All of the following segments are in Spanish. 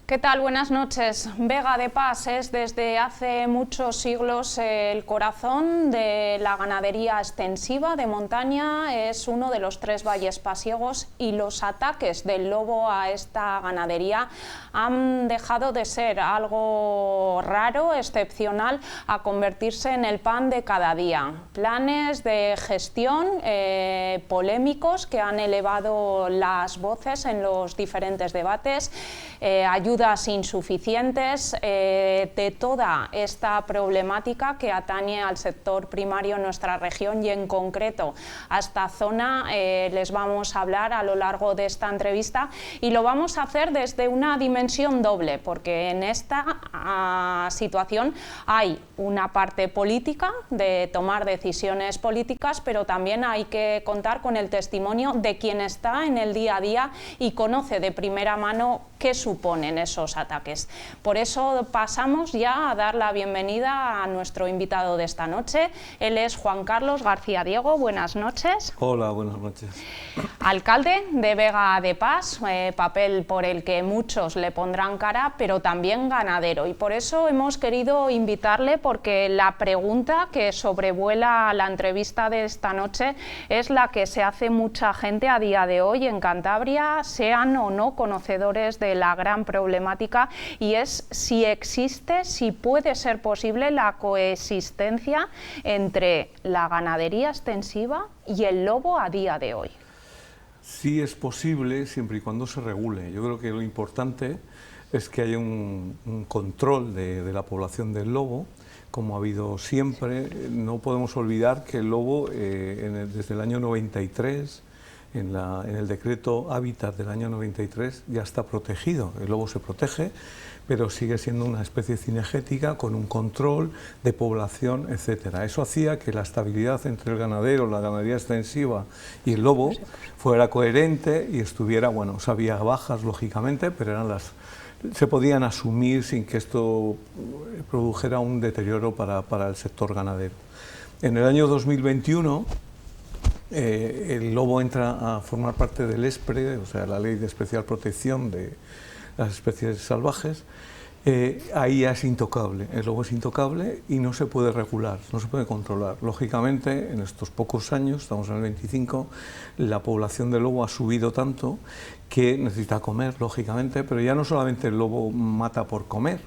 ¿Qué tal? Buenas noches. Vega de Pas es desde hace muchos siglos el corazón de la ganadería extensiva de montaña, es uno de los 3 valles pasiegos y los ataques del lobo a esta ganadería han dejado de ser algo raro, excepcional, a convertirse en el pan de cada día. Planes de gestión polémicos que han elevado las voces en los diferentes debates, ayudas insuficientes, de toda esta problemática que atañe al sector primario en nuestra región y en concreto a esta zona les vamos a hablar a lo largo de esta entrevista, y lo vamos a hacer desde una dimensión doble, porque en esta situación hay una parte política de tomar decisiones políticas, pero también hay que contar con el testimonio de quien está en el día a día y conoce de primera mano qué suponen esos ataques. Por eso pasamos ya a dar la bienvenida a nuestro invitado de esta noche. Él es Juan Carlos García Diego. Buenas noches. Hola, buenas noches. Alcalde de Vega de Pas, papel por el que muchos le pondrán cara, pero también ganadero. Y por eso hemos querido invitarle, porque la pregunta que sobrevuela la entrevista de esta noche es la que se hace mucha gente a día de hoy en Cantabria, sean o no conocedores de la gran problemática, y es si existe, si puede ser posible la coexistencia entre la ganadería extensiva y el lobo a día de hoy. Sí es posible, siempre y cuando se regule. Yo creo que lo importante es que haya un control de la población del lobo, como ha habido siempre. No podemos olvidar que el lobo, desde el año 93, en el decreto Hábitat del año 93, ya está protegido. El lobo se protege, pero sigue siendo una especie cinegética con un control de población, etcétera. Eso hacía que la estabilidad entre el ganadero, la ganadería extensiva y el lobo fuera coherente y estuviera, bueno, había bajas lógicamente, pero se podían asumir sin que esto produjera un deterioro para el sector ganadero. En el año 2021, el lobo entra a formar parte del ESPRE, o sea, la Ley de Especial Protección de las Especies Salvajes. Ahí ya es intocable, el lobo es intocable y no se puede regular, no se puede controlar. Lógicamente, en estos pocos años, estamos en el 25, la población de lobo ha subido tanto que necesita comer, lógicamente, pero ya no solamente el lobo mata por comer,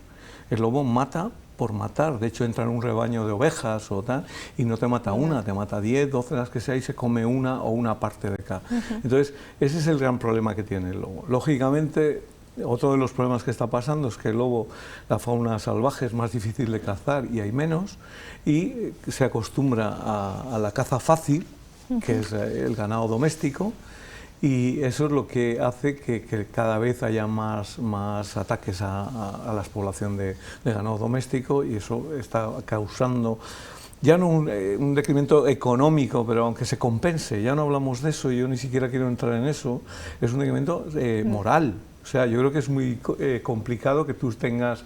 el lobo mata por matar. De hecho, entra en un rebaño de ovejas o tal, y no te mata una, te mata 10, 12, las que sea, y se come una o una parte de cada. Entonces, ese es el gran problema que tiene el lobo. Lógicamente, otro de los problemas que está pasando es que el lobo, la fauna salvaje, es más difícil de cazar y hay menos, y se acostumbra a la caza fácil, que es el ganado doméstico, y eso es lo que hace que cada vez haya más ataques a la población de ganado doméstico, y eso está causando ya no un decremento económico, pero aunque se compense, ya no hablamos de eso, yo ni siquiera quiero entrar en eso, es un decremento moral. O sea, yo creo que es muy complicado que tú tengas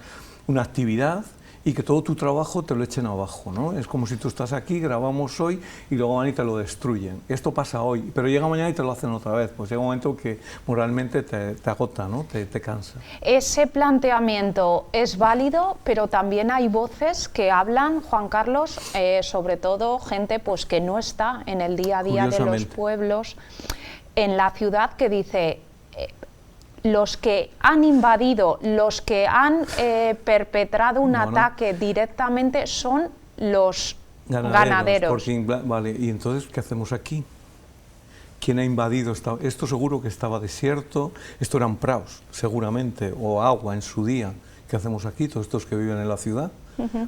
una actividad y que todo tu trabajo te lo echen abajo, ¿no? Es como si tú estás aquí, grabamos hoy y luego van y te lo destruyen. Esto pasa hoy, pero llega mañana y te lo hacen otra vez. Pues llega un momento que moralmente te agota, ¿no? Te cansa. Ese planteamiento es válido, pero también hay voces que hablan, Juan Carlos, sobre todo gente pues que no está en el día a día de los pueblos, en la ciudad, que dice: los que han invadido, los que han perpetrado un ataque directamente son los ganaderos. Vale, y entonces, ¿qué hacemos aquí? ¿Quién ha invadido? Esto seguro que estaba desierto, esto eran praos, seguramente, o agua en su día. ¿Qué hacemos aquí, todos estos que viven en la ciudad?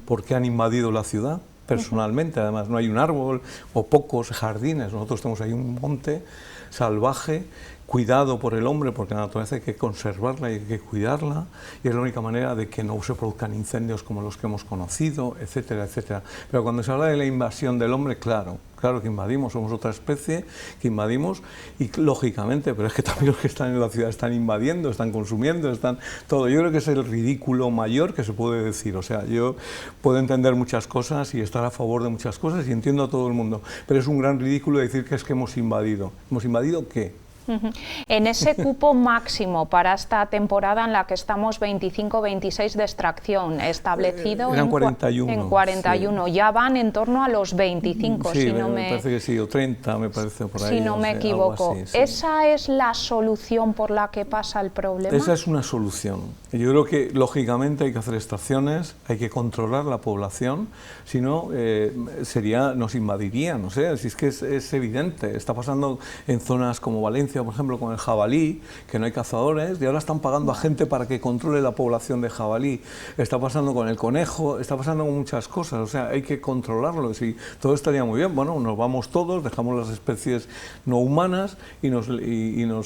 ¿Por qué han invadido la ciudad? Personalmente, además, no hay un árbol o pocos jardines. Nosotros tenemos ahí un monte salvaje, cuidado por el hombre, porque la naturaleza hay que conservarla y hay que cuidarla, y es la única manera de que no se produzcan incendios como los que hemos conocido, etcétera, etcétera. Pero cuando se habla de la invasión del hombre, claro que invadimos, somos otra especie que invadimos, y lógicamente, pero es que también los que están en la ciudad están invadiendo, están consumiendo, están todo. Yo creo que es el ridículo mayor que se puede decir. O sea, yo puedo entender muchas cosas y estar a favor de muchas cosas, y entiendo a todo el mundo, pero es un gran ridículo decir que es que hemos invadido. ¿Hemos invadido qué? En ese cupo máximo para esta temporada en la que estamos 25-26 de extracción establecido eran 41, en 41, sí. Ya van en torno a los 25, sí, si no me parece que sí, o 30 me parece por ahí. Si no me equivoco. Así, sí. ¿Esa es la solución por la que pasa el problema? Esa es una solución. Yo creo que lógicamente hay que hacer extracciones, hay que controlar la población, si no nos invadirían, no sé, si es que es evidente, está pasando en zonas como Valencia, por ejemplo, con el jabalí, que no hay cazadores, y ahora están pagando a gente para que controle la población de jabalí. Está pasando con el conejo, está pasando con muchas cosas, o sea, hay que controlarlo, y todo estaría muy bien. Bueno, nos vamos todos, dejamos las especies no humanas y nos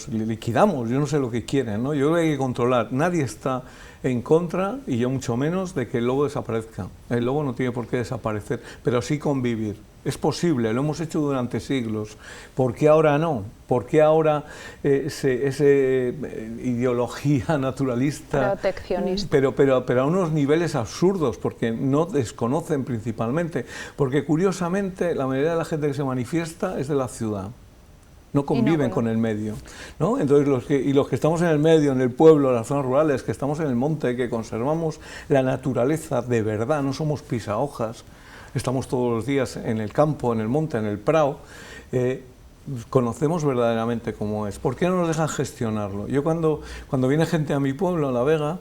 liquidamos, yo no sé lo que quieren, ¿no? Yo creo que hay que controlar, nadie está en contra, y yo mucho menos, de que el lobo desaparezca. El lobo no tiene por qué desaparecer, pero sí convivir. Es posible, lo hemos hecho durante siglos. ¿Por qué ahora no? ¿Por qué ahora esa ideología naturalista, proteccionista, pero a unos niveles absurdos, porque no desconocen principalmente? Porque curiosamente la mayoría de la gente que se manifiesta es de la ciudad. No conviven con el medio, ¿no? Entonces los que estamos en el medio, en el pueblo, en las zonas rurales, que estamos en el monte, que conservamos la naturaleza de verdad, no somos pisahojas, estamos todos los días en el campo, en el monte, en el prado, conocemos verdaderamente cómo es. ¿Por qué no nos dejan gestionarlo? Yo cuando viene gente a mi pueblo, a La Vega,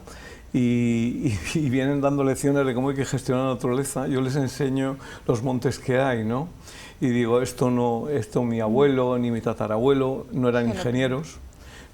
y vienen dando lecciones de cómo hay que gestionar la naturaleza, yo les enseño los montes que hay, ¿no? Y digo, esto mi abuelo ni mi tatarabuelo no eran ingenieros,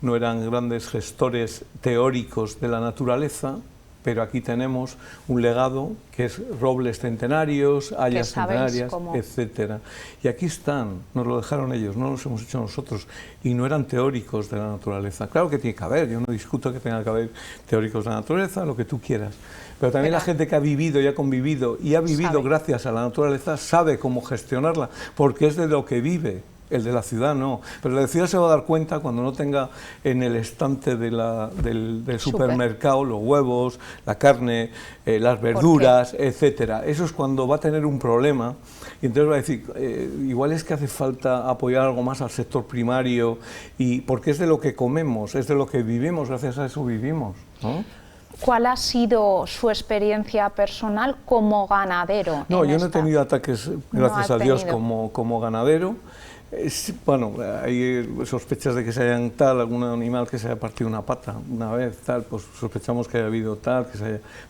no eran grandes gestores teóricos de la naturaleza, pero aquí tenemos un legado que es robles centenarios, hayas centenarias, etcétera. Y aquí están, nos lo dejaron ellos, no los hemos hecho nosotros, y no eran teóricos de la naturaleza. Claro que tiene que haber, yo no discuto que tenga que haber teóricos de la naturaleza, lo que tú quieras, pero también la gente que ha vivido y ha convivido y ha vivido gracias a la naturaleza sabe cómo gestionarla, porque es de lo que vive. El de la ciudad no, pero la ciudad se va a dar cuenta cuando no tenga en el estante del supermercado los huevos, la carne, las verduras, etcétera. Eso es cuando va a tener un problema, y entonces va a decir, igual es que hace falta apoyar algo más al sector primario, porque es de lo que comemos, es de lo que vivimos, gracias a eso vivimos, ¿no? ¿Cuál ha sido su experiencia personal como ganadero? No, yo no he tenido ataques, gracias a Dios, como ganadero. Bueno, hay sospechas de que se hayan algún animal que se haya partido una pata una vez, pues sospechamos que haya habido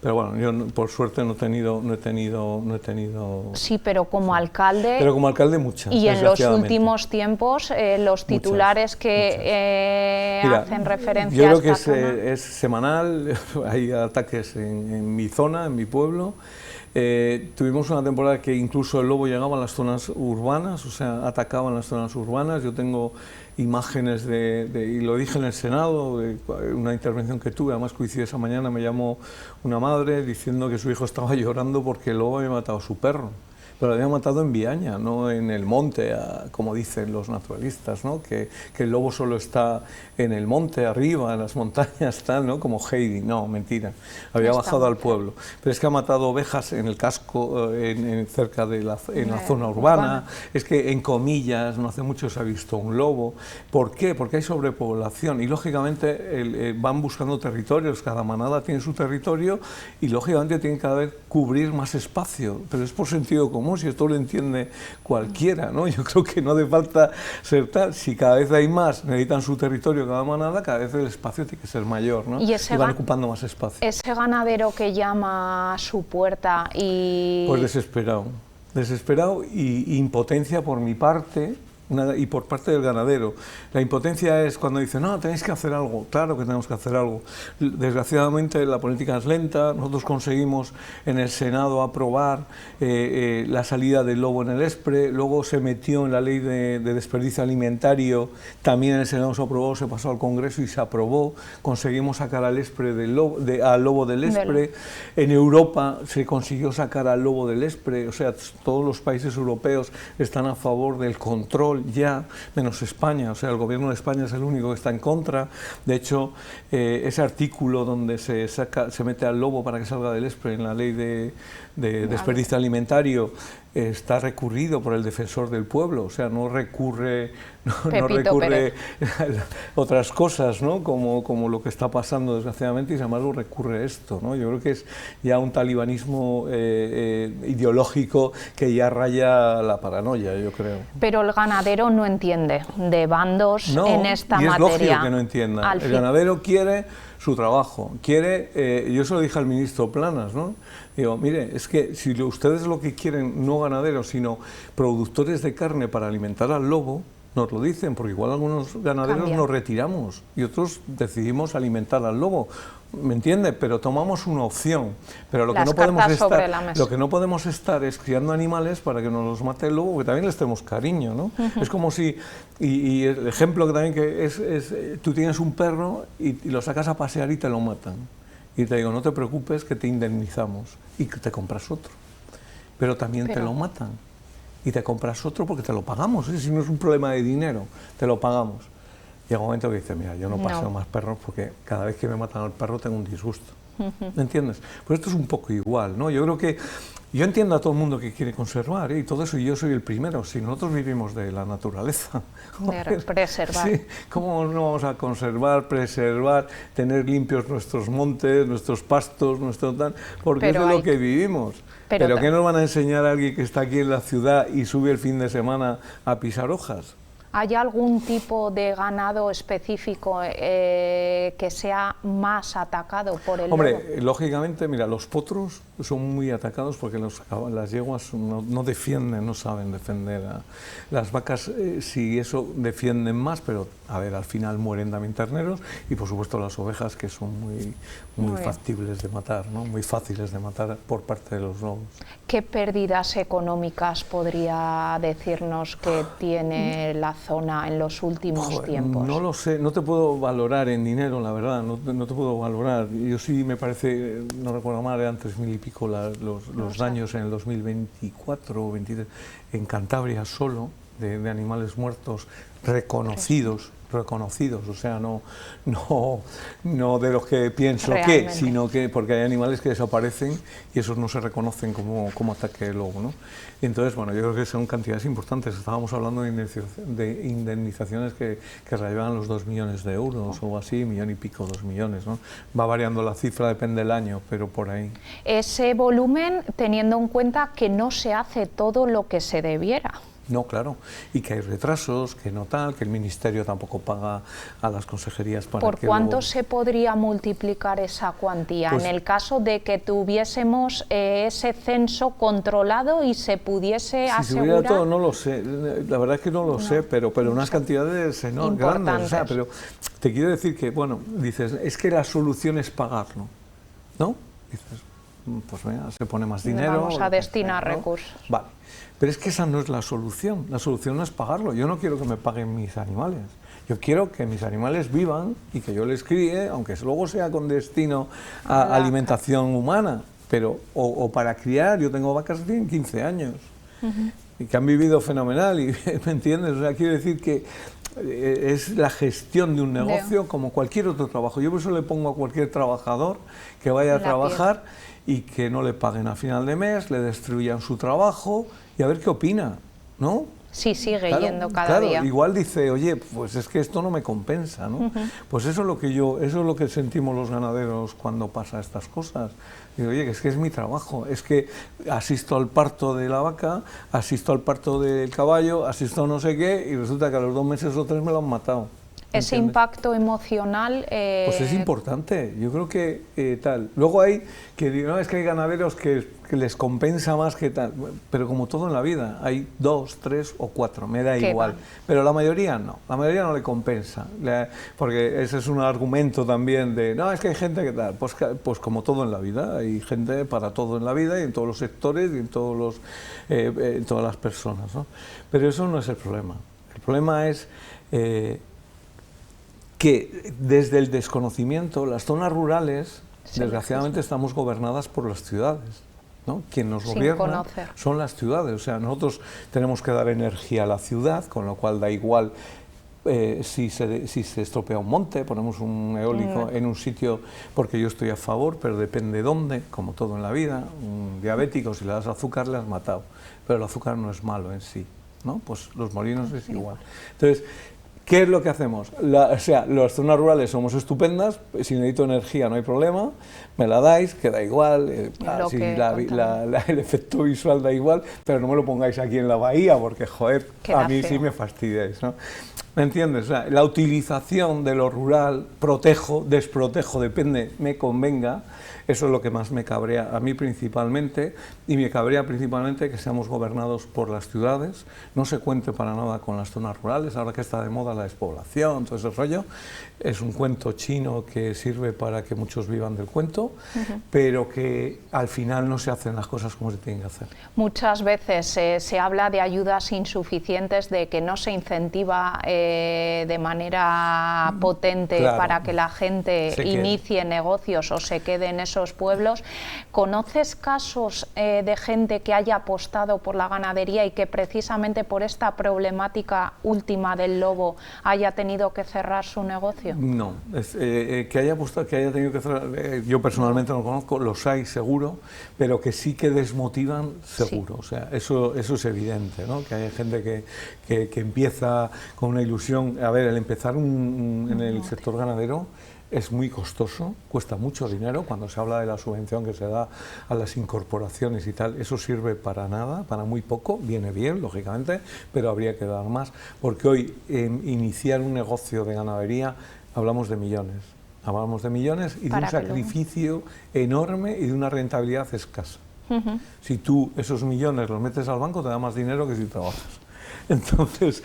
pero bueno, yo por suerte no he tenido. Sí, pero como alcalde. Pero como alcalde muchas. Y en los últimos tiempos los titulares que hacen referencia yo a creo esta que es semanal, hay ataques en mi zona, en mi pueblo. Tuvimos una temporada que incluso el lobo llegaba a las zonas urbanas, o sea, atacaba en las zonas urbanas. Yo tengo imágenes y lo dije en el Senado, de una intervención que tuve, además coincide esa mañana, me llamó una madre diciendo que su hijo estaba llorando porque el lobo había matado a su perro. Pero lo había matado en Viaña, no en el monte, como dicen los naturalistas, ¿no? Que el lobo solo está en el monte, arriba, en las montañas, tal, ¿no? Como Heidi. No, mentira, había bajado al pueblo. Pero es que ha matado ovejas en el casco, cerca de la zona urbana. Es que en Comillas, no hace mucho se ha visto un lobo. ¿Por qué? Porque hay sobrepoblación y lógicamente van buscando territorios, cada manada tiene su territorio y lógicamente tienen que cubrir más espacio, pero es por sentido común. Si esto lo entiende cualquiera, ¿no? Yo creo que no hace falta ser tal. Si cada vez hay más, necesitan su territorio cada manada, cada vez el espacio tiene que ser mayor, ¿no? Y van ocupando más espacio. Ese ganadero que llama a su puerta y... Pues desesperado y impotencia por mi parte, y por parte del ganadero. La impotencia es cuando dicen, no, tenéis que hacer algo. Claro que tenemos que hacer algo. Desgraciadamente la política es lenta. Nosotros conseguimos en el Senado aprobar la salida del lobo en el ESPRE, luego se metió en la ley de desperdicio alimentario, también en el Senado se aprobó, se pasó al Congreso y se aprobó. Conseguimos sacar al ESPRE al lobo del ESPRE. En Europa se consiguió sacar al lobo del ESPRE, o sea, todos los países europeos están a favor del control ya, menos España, o sea, el gobierno de España es el único que está en contra. De hecho, ese artículo donde se mete al lobo para que salga del ESPRE en la ley de desperdicio alimentario, está recurrido por el defensor del pueblo, o sea, no recurre otras cosas, ¿no? Como lo que está pasando desgraciadamente, y sin embargo recurre esto, ¿no? Yo creo que es ya un talibanismo ideológico que ya raya la paranoia, yo creo. Pero el ganadero no entiende de bandos en esta materia. Y es lógico que no entienda. El ganadero quiere su trabajo, quiere, yo se lo dije al ministro Planas, ¿no? Digo, mire, es que si ustedes lo que quieren, no ganaderos, sino productores de carne para alimentar al lobo, nos lo dicen, porque igual algunos ganaderos nos retiramos y otros decidimos alimentar al lobo, ¿me entiende? Pero tomamos una opción, pero lo que no podemos estar es criando animales para que nos los mate el lobo, que también les tenemos cariño, ¿no? Es como si, y el ejemplo que también que es tú tienes un perro y lo sacas a pasear y te lo matan. Y te digo, no te preocupes, que te indemnizamos y que te compras otro. Pero también te lo matan y te compras otro porque te lo pagamos. Si no es un problema de dinero, te lo pagamos. Llega un momento que dices, mira, yo no paseo más perros porque cada vez que me matan al perro tengo un disgusto. ¿Me entiendes? Pues esto es un poco igual, ¿no? Yo creo que, yo entiendo a todo el mundo que quiere conservar, y todo eso, y yo soy el primero, si nosotros vivimos de la naturaleza. Preservar. Sí, ¿cómo no vamos a conservar, preservar, tener limpios nuestros montes, nuestros pastos, nuestro tal? Porque es de lo que vivimos. Pero ¿qué nos van a enseñar a alguien que está aquí en la ciudad y sube el fin de semana a pisar hojas? ¿Hay algún tipo de ganado específico que sea más atacado por el lobo? Lógicamente, mira, los potros son muy atacados porque las yeguas no defienden, no saben defender. Las vacas, sí, eso defienden más, pero a ver, al final mueren también terneros, y por supuesto las ovejas, que son muy factibles de matar, ¿no? Muy fáciles de matar por parte de los lobos. ¿Qué pérdidas económicas podría decirnos que tiene la zona en los últimos tiempos? No lo sé, no te puedo valorar en dinero, la verdad, no te puedo valorar. Yo sí, me parece, no recuerdo mal, eran 3.000 y pico los daños en el 2024 o 23 en Cantabria solo, de animales muertos reconocidos, o sea, no de los que pienso sino que porque hay animales que desaparecen y esos no se reconocen como ataque de lobo, ¿no? Y entonces, bueno, yo creo que son cantidades importantes. Estábamos hablando de indemnizaciones que rayaban los 2 millones de euros o así, 1 millón y pico, 2 millones, ¿no? Va variando la cifra, depende del año, pero por ahí. Ese volumen, teniendo en cuenta que no se hace todo lo que se debiera. No, claro, y que hay retrasos, que no tal, que el Ministerio tampoco paga a las consejerías para ¿Por cuánto se podría multiplicar esa cuantía en el caso de que tuviésemos ese censo controlado y se pudiese asegurar? Si se hubiera todo, no lo sé, la verdad es que no lo sé, pero unas cantidades grandes, o sea, pero te quiero decir que, bueno, dices, es que la solución es pagarlo, ¿no? Dices, pues venga, se pone más dinero. Vamos a destinar recursos. Vale. Pero es que esa no es la solución no es pagarlo. Yo no quiero que me paguen mis animales, yo quiero que mis animales vivan y que yo les críe, aunque luego sea con destino a alimentación humana, pero o para criar. Yo tengo vacas que tienen 15 años y que han vivido fenomenal, y ¿me entiendes? O sea, quiero decir que es la gestión de un negocio como cualquier otro trabajo. Yo por eso le pongo a cualquier trabajador que vaya a trabajar y que no le paguen a final de mes, le destruyan su trabajo y a ver qué opina, ¿no? Sí, sigue yendo cada día. Igual dice, oye, pues es que esto no me compensa, ¿no? Pues eso es lo que sentimos los ganaderos cuando pasa estas cosas. Digo, oye, es que es mi trabajo, es que asisto al parto de la vaca, asisto al parto del caballo, asisto a no sé qué, y resulta que a los 2 meses o 3 me lo han matado. Ese impacto emocional... Pues es importante, yo creo que tal. Luego hay que digo, no, es que hay ganaderos que les compensa más que tal, pero como todo en la vida, hay 2, 3 o 4, me da igual. Pero la mayoría no le compensa, porque ese es un argumento también de, no, es que hay gente que tal, pues como todo en la vida, hay gente para todo en la vida y en todos los sectores y en todas las personas, ¿no? Pero eso no es el problema. El problema es... que desde el desconocimiento, las zonas rurales, desgraciadamente, estamos gobernadas por las ciudades, ¿no? Quien nos gobierna son las ciudades, o sea, nosotros tenemos que dar energía a la ciudad, con lo cual da igual si se estropea un monte, ponemos un eólico en un sitio, porque yo estoy a favor, pero depende dónde, como todo en la vida. Un diabético, si le das azúcar, le has matado, pero el azúcar no es malo en sí, ¿no? Pues los molinos es igual. Entonces, ¿qué es lo que hacemos? O sea, las zonas rurales somos estupendas, si necesito energía no hay problema, me la dais, que da igual, el efecto visual da igual, pero no me lo pongáis aquí en la bahía, porque, joder, a mí sí me fastidiáis, ¿no? ¿Me entiendes? O sea, la utilización de lo rural, protejo, desprotejo, depende, me convenga, eso es lo que más me cabrea a mí principalmente, y me cabrea principalmente que seamos gobernados por las ciudades, no se cuente para nada con las zonas rurales, ahora que está de moda la despoblación, todo ese rollo, es un cuento chino que sirve para que muchos vivan del cuento, pero que al final no se hacen las cosas como se tienen que hacer. Muchas veces se habla de ayudas insuficientes, de que no se incentiva de manera potente para que la gente inicie negocios o se quede en esos pueblos. ¿Conoces casos de gente que haya apostado por la ganadería y que precisamente por esta problemática última del lobo haya tenido que cerrar su negocio? No, que haya apostado, que haya tenido que cerrar, yo personalmente no lo conozco, los hay seguro, pero que sí que desmotivan seguro, o sea, eso es evidente, ¿no? Que hay gente que empieza con una ilusión. A ver, el empezar en el sector ganadero es muy costoso, cuesta mucho dinero. Cuando se habla de la subvención que se da a las incorporaciones y tal, eso sirve para nada, para muy poco, viene bien, lógicamente, pero habría que dar más, porque hoy iniciar un negocio de ganadería hablamos de millones y de un sacrificio enorme y de una rentabilidad escasa. Si tú esos millones los metes al banco, te da más dinero que si trabajas. Entonces,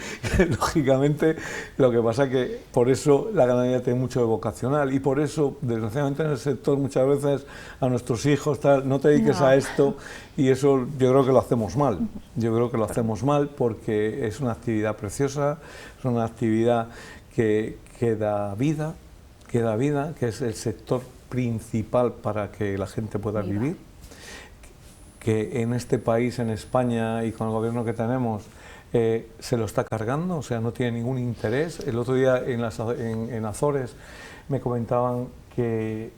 lógicamente, lo que pasa es que por eso la ganadería tiene mucho de vocacional y por eso, desgraciadamente, en el sector muchas veces a nuestros hijos, tal, no te dediques a esto, y eso yo creo que lo hacemos mal. Yo creo que lo hacemos mal porque es una actividad preciosa, es una actividad que da vida, que es el sector principal para que la gente pueda vivir, que en este país, en España, y con el gobierno que tenemos, se lo está cargando, o sea, no tiene ningún interés. El otro día en Azores me comentaban que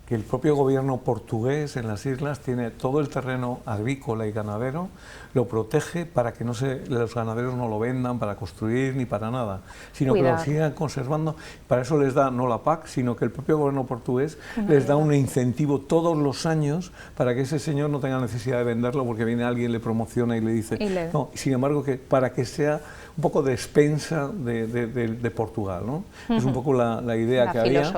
el propio gobierno portugués en las islas tiene todo el terreno agrícola y ganadero, lo protege para que los ganaderos no lo vendan para construir ni para nada, sino que lo sigan conservando. Para eso les da no la PAC, sino que el propio gobierno portugués les da un incentivo todos los años para que ese señor no tenga necesidad de venderlo porque viene alguien, le promociona y le dice... No, sin embargo, para que sea un poco despensa de Portugal, ¿no? Es un poco la idea que había.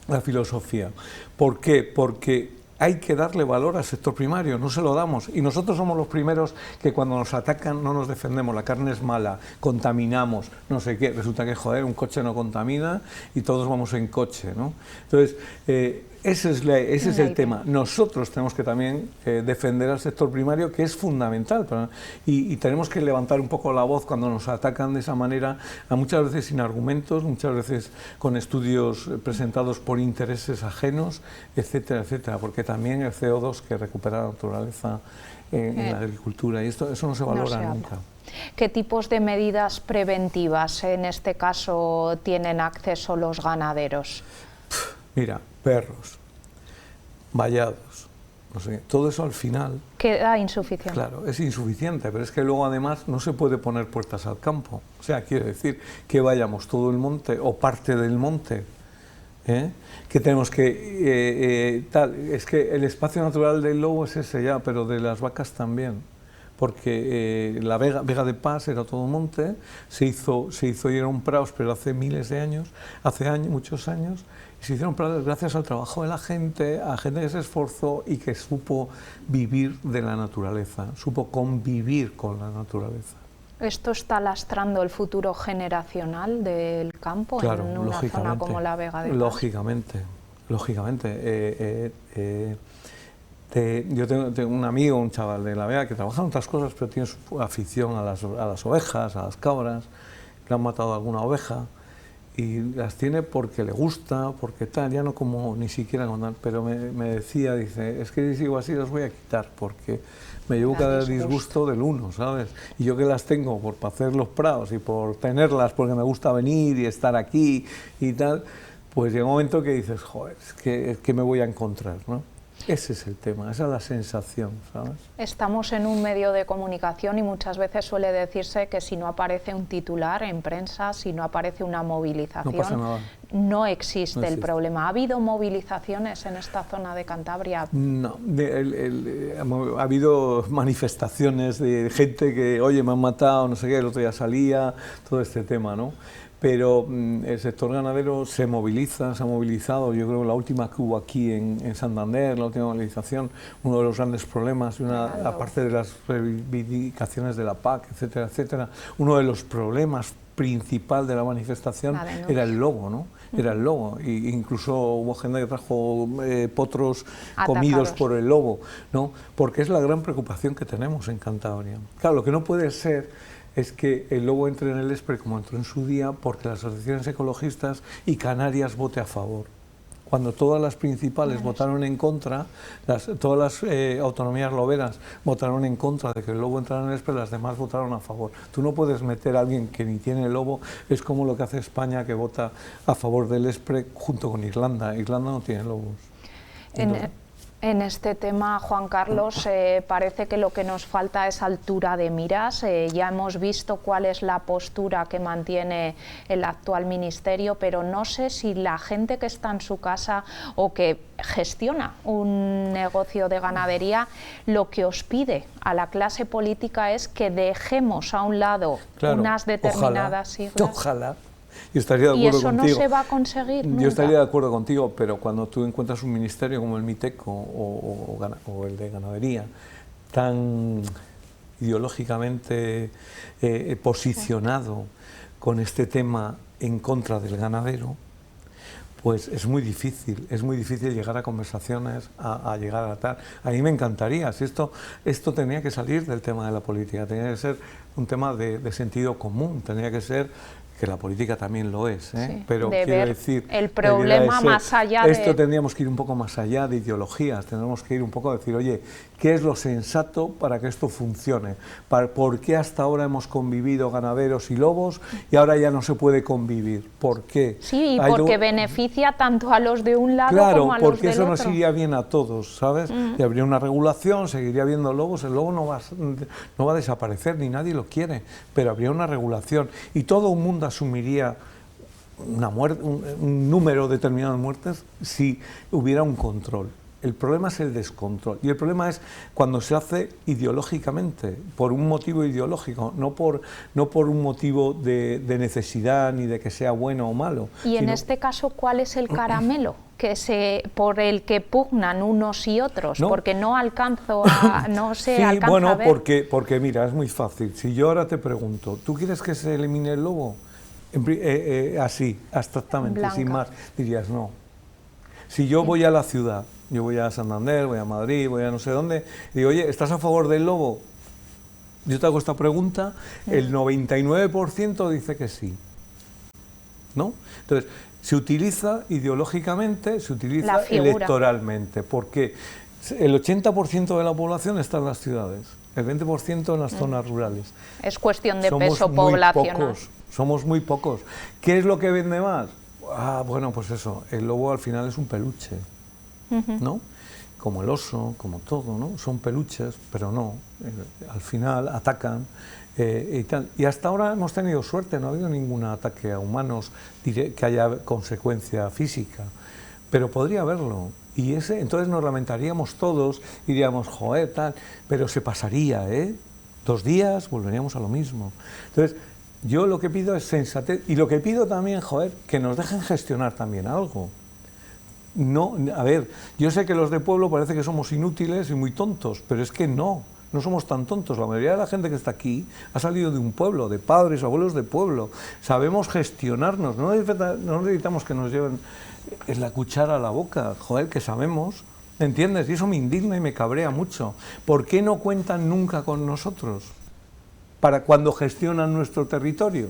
La filosofía. ¿Por qué? Porque hay que darle valor al sector primario, no se lo damos. Y nosotros somos los primeros que cuando nos atacan no nos defendemos, la carne es mala, contaminamos, no sé qué. Resulta que, joder, un coche no contamina y todos vamos en coche, ¿no? Entonces, ese es el tema. Nosotros tenemos que también defender al sector primario, que es fundamental, y tenemos que levantar un poco la voz cuando nos atacan de esa manera, muchas veces sin argumentos, muchas veces con estudios presentados por intereses ajenos, etcétera, etcétera, porque también el CO2 que recupera la naturaleza en la agricultura, y eso no se valora nunca. ¿Qué tipos de medidas preventivas, en este caso, tienen acceso los ganaderos? Mira, perros, vallados, no sé, todo eso al final... Queda insuficiente. Claro, es insuficiente, pero es que luego además no se puede poner puertas al campo. O sea, quiere decir que vayamos todo el monte o parte del monte, que tenemos que... es que el espacio natural del lobo es ese ya, pero de las vacas también. Porque la Vega de Pas era todo monte, se hizo y eran prados, pero hace miles de años, muchos años, y se hicieron prados gracias al trabajo de la gente, a gente que se esforzó y que supo vivir de la naturaleza, supo convivir con la naturaleza. ¿Esto está lastrando el futuro generacional del campo en una zona como la Vega de Pas? Lógicamente. Yo tengo un amigo, un chaval de la Vega, que trabaja en otras cosas, pero tiene su afición a las ovejas, a las cabras, le han matado alguna oveja, y las tiene porque le gusta, porque tal, ya no como ni siquiera contar, pero me decía, dice, es que si sigo así los voy a quitar porque me llevo cada disgusto del uno, ¿sabes? Y yo que las tengo por hacer los prados y por tenerlas porque me gusta venir y estar aquí y tal, pues llega un momento que dices, joder, es que me voy a encontrar, ¿no? Ese es el tema, esa es la sensación, ¿sabes? Estamos en un medio de comunicación y muchas veces suele decirse que si no aparece un titular en prensa, si no aparece una movilización, no pasa nada. No existe el problema. ¿Ha habido movilizaciones en esta zona de Cantabria? No, ha habido manifestaciones de gente que, oye, me han matado, no sé qué, el otro día salía, todo este tema, ¿no? Pero el sector ganadero se moviliza, se ha movilizado. Yo creo que la última que hubo aquí en Santander, la última movilización, uno de los grandes problemas, aparte de las reivindicaciones de la PAC, etcétera, etcétera, uno de los problemas principal de la manifestación era el lobo, ¿no? Era el lobo, e incluso hubo gente que trajo potros comidos por el lobo, ¿no? Porque es la gran preocupación que tenemos en Cantabria. Claro, lo que no puede ser es que el lobo entre en el ESPRE como entró en su día porque las asociaciones ecologistas y Canarias vote a favor. Cuando todas las principales votaron en contra, todas las autonomías loberas votaron en contra de que el lobo entrara en el ESPRE, las demás votaron a favor. Tú no puedes meter a alguien que ni tiene lobo, es como lo que hace España, que vota a favor del ESPRE junto con Irlanda. Irlanda no tiene lobos. En este tema, Juan Carlos, parece que lo que nos falta es altura de miras. Ya hemos visto cuál es la postura que mantiene el actual ministerio, pero no sé si la gente que está en su casa o que gestiona un negocio de ganadería, lo que os pide a la clase política es que dejemos a un lado unas determinadas siglas. Ojalá. Yo estaría de acuerdo contigo. ¿Y eso no se va a conseguir nunca? Yo estaría de acuerdo contigo, pero cuando tú encuentras un ministerio como el MITEC o el de Ganadería, tan ideológicamente posicionado con este tema en contra del ganadero, pues es muy difícil llegar a conversaciones, a llegar a tal. A mí me encantaría, si esto tenía que salir del tema de la política, tenía que ser un tema de sentido común, tenía que ser, que la política también lo es, sí, pero quiero decir, el problema más allá de... Esto tendríamos que ir un poco más allá de ideologías, tendríamos que ir un poco a decir, oye, ¿qué es lo sensato para que esto funcione? ¿Por qué hasta ahora hemos convivido ganaderos y lobos y ahora ya no se puede convivir? ¿Por qué? Sí, porque beneficia tanto a los de un lado como a los del otro. Claro, porque eso nos iría bien a todos, ¿sabes? Y habría una regulación, seguiría habiendo lobos, el lobo no va a desaparecer, ni nadie lo quiere, pero habría una regulación y todo un mundo asumiría un número determinado de muertes si hubiera un control. El problema es el descontrol y el problema es cuando se hace ideológicamente, por un motivo ideológico, no por un motivo de necesidad ni de que sea bueno o malo. Y en este caso, ¿cuál es el caramelo por el que pugnan unos y otros? ¿No? Porque no alcanzo a... no se alcanza bueno, a ver. Porque mira, es muy fácil. Si yo ahora te pregunto, ¿tú quieres que se elimine el lobo? Así, abstractamente, sin más, dirías no. Si yo voy a la ciudad, yo voy a Santander, voy a Madrid, voy a no sé dónde, y digo, oye, ¿estás a favor del lobo? Yo te hago esta pregunta, el 99% dice que sí, ¿no? Entonces, se utiliza ideológicamente, se utiliza electoralmente, porque el 80% de la población está en las ciudades, el 20% en las zonas rurales. Es cuestión de peso poblacional. Somos muy pocos. ¿Qué es lo que vende más? Bueno, pues eso, el lobo al final es un peluche, ¿no? Como el oso, como todo, ¿no? Son peluches, pero no, al final atacan y tal. Y hasta ahora hemos tenido suerte, no ha habido ningún ataque a humanos que haya consecuencia física, pero podría haberlo. Y entonces nos lamentaríamos todos y diríamos, joder, tal, pero se pasaría, 2 días, volveríamos a lo mismo. Entonces, yo lo que pido es sensatez y lo que pido también, joder, que nos dejen gestionar también algo. No, a ver, yo sé que los de pueblo parece que somos inútiles y muy tontos, pero es que no somos tan tontos. La mayoría de la gente que está aquí ha salido de un pueblo, de padres o abuelos de pueblo. Sabemos gestionarnos, no necesitamos que nos lleven la cuchara a la boca, joder, que sabemos, ¿entiendes? Y eso me indigna y me cabrea mucho. ¿Por qué no cuentan nunca con nosotros para cuando gestionan nuestro territorio?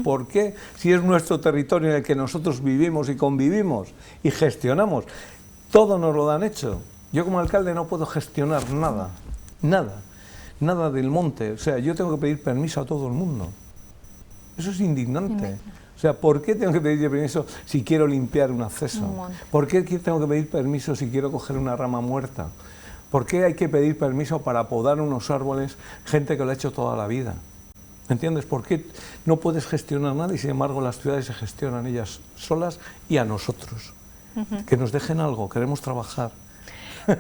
¿Por qué? Si es nuestro territorio en el que nosotros vivimos y convivimos y gestionamos, todo nos lo dan hecho. Yo como alcalde no puedo gestionar nada, nada del monte. O sea, yo tengo que pedir permiso a todo el mundo. Eso es indignante. O sea, ¿por qué tengo que pedir permiso si quiero limpiar un acceso? ¿Por qué tengo que pedir permiso si quiero coger una rama muerta? ¿Por qué hay que pedir permiso para podar unos árboles gente que lo ha hecho toda la vida? ¿Entiendes? ¿Por qué no puedes gestionar nada y sin embargo las ciudades se gestionan ellas solas y a nosotros? Que nos dejen algo, queremos trabajar.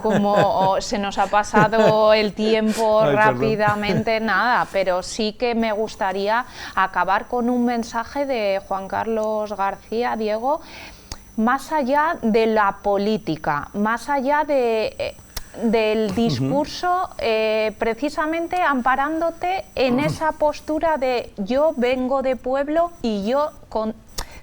Como se nos ha pasado el tiempo rápidamente, nada, pero sí que me gustaría acabar con un mensaje de Juan Carlos García, Diego, más allá de la política, más allá del discurso, precisamente amparándote en esa postura de yo vengo de pueblo y yo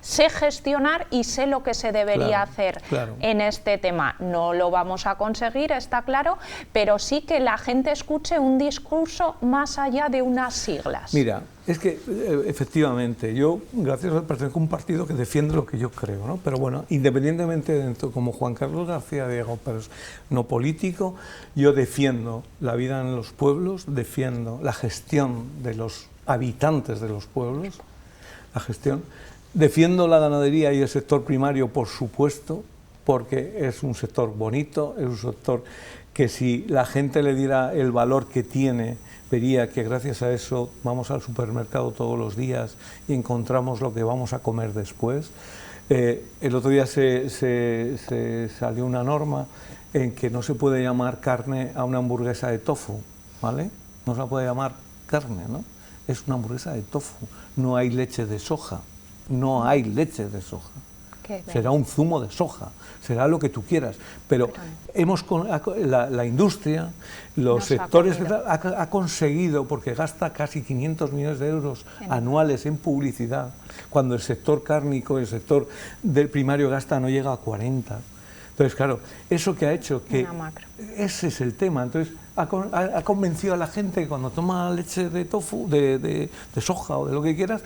sé gestionar y sé lo que se debería hacer en este tema. No lo vamos a conseguir, está claro, pero sí que la gente escuche un discurso más allá de unas siglas. Mira, es que efectivamente, yo, gracias a Dios, pertenezco a un partido que defiende lo que yo creo, ¿no? Pero bueno, independientemente de como Juan Carlos García Diego, pero no político, yo defiendo la vida en los pueblos, defiendo la gestión de los habitantes de los pueblos, la gestión. Defiendo la ganadería y el sector primario, por supuesto, porque es un sector bonito, es un sector que si la gente le diera el valor que tiene, vería que gracias a eso vamos al supermercado todos los días y encontramos lo que vamos a comer después. El otro día se salió una norma en que no se puede llamar carne a una hamburguesa de tofu, ¿vale? No se la puede llamar carne, ¿no? Es una hamburguesa de tofu, no hay leche de soja. No hay leche de soja, será un zumo de soja, será lo que tú quieras, pero la industria, los sectores ha conseguido, porque gasta casi 500 millones de euros anuales en publicidad, cuando el sector cárnico, el sector del primario gasta no llega a 40. Entonces, claro, eso que ha hecho que ese es el tema. Entonces, ha convencido a la gente que cuando toma leche de tofu, de soja o de lo que quieras,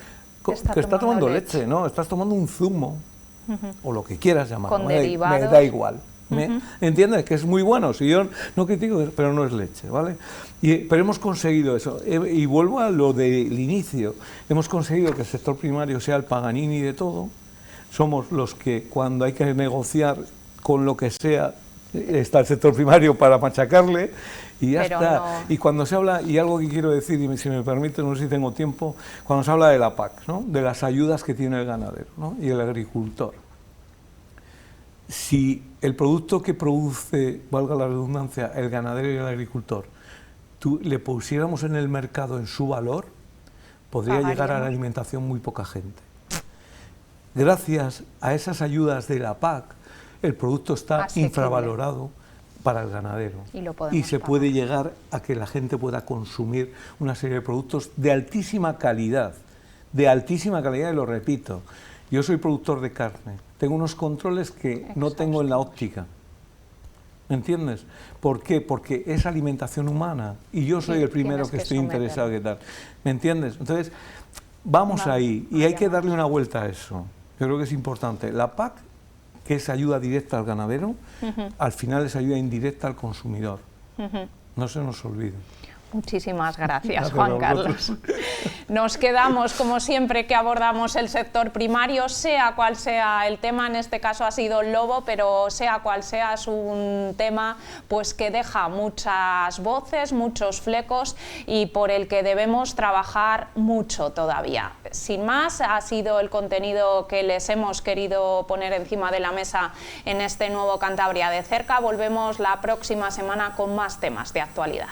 que está tomando leche, ¿no? Estás tomando un zumo, o lo que quieras llamarlo, con derivados. Me da igual. ¿Entiendes? Que es muy bueno, si yo no critico, pero no es leche, ¿vale? Pero hemos conseguido eso, y vuelvo a lo del inicio, hemos conseguido que el sector primario sea el Paganini de todo, somos los que cuando hay que negociar con lo que sea, está el sector primario para machacarle, y ya está. No. Y cuando se habla, y algo que quiero decir, y si me permite, no sé si tengo tiempo, cuando se habla de la PAC, ¿no? De las ayudas que tiene el ganadero, ¿no? Y el agricultor. Si el producto que produce, valga la redundancia, el ganadero y el agricultor, le pusiéramos en el mercado en su valor, podría llegar a la alimentación muy poca gente. Gracias a esas ayudas de la PAC, el producto está infravalorado para el ganadero y se puede llegar a que la gente pueda consumir una serie de productos de altísima calidad, y lo repito, yo soy productor de carne, tengo unos controles que no tengo en la óptica, ¿me entiendes? ¿Por qué? Porque es alimentación humana y yo soy el primero que estoy interesado en tal, ¿me entiendes? Entonces, vamos ahí y hay que darle una vuelta a eso, yo creo que es importante. La PAC, que es ayuda directa al ganadero, al final es ayuda indirecta al consumidor. No se nos olvide. Muchísimas gracias, Juan Carlos. Nos quedamos, como siempre, que abordamos el sector primario, sea cual sea el tema, en este caso ha sido el lobo, pero sea cual sea, es un tema pues que deja muchas voces, muchos flecos y por el que debemos trabajar mucho todavía. Sin más, ha sido el contenido que les hemos querido poner encima de la mesa en este nuevo Cantabria de cerca. Volvemos la próxima semana con más temas de actualidad.